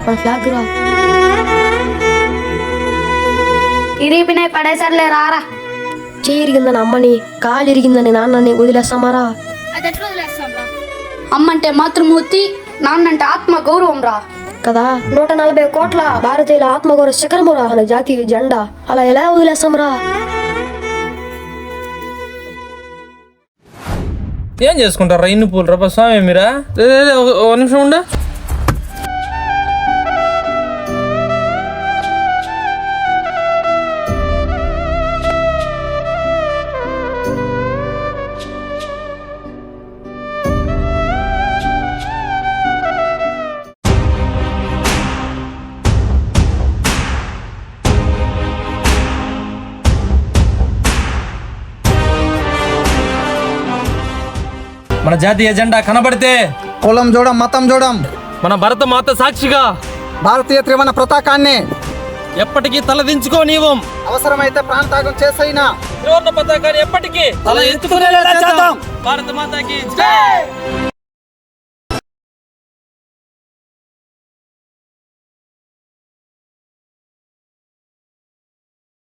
మన ఫ్లాగ్ రా. ఇరిగిపోయినాయి పడేసర్లే రారా. చేయి ఇరిగిందని అమ్మని, కాలు ఇరిగిందని నాన్నని వదిలేస్తామారా? అది ఎట్లా వదిలేస్తాం రా? అమ్మంటే మాతృమూర్తి, నాన్నంటే ఆత్మ గౌరవం రా కదా. 140 కోట్ల భారతీయుల ఆత్మగౌరవ శిఖరమురా మన జాతీయ జెండా. అలా ఎలా వదిలేస్తాంరా? ఏం చేసుకుంటారా ఇన్ని పూలు రబ్బా స్వామి మీరా? ఒక నిమిషం ఉండ. మన జాతీయ జెండా కనబడితే కులం చూడం, మతం చూడం, మన భరత మాత సాక్షిగా భారతీయ త్రివర్ణ పతాకాన్ని ఎప్పటికీ తలదించుకోనివ్వం. అవసరమైతే ప్రాణత్యాగం చేసైనా త్రివర్ణ పతాకాన్ని ఎప్పటికీ తల ఎత్తుకునేలా చేద్దాం. భారత మాతకి జై.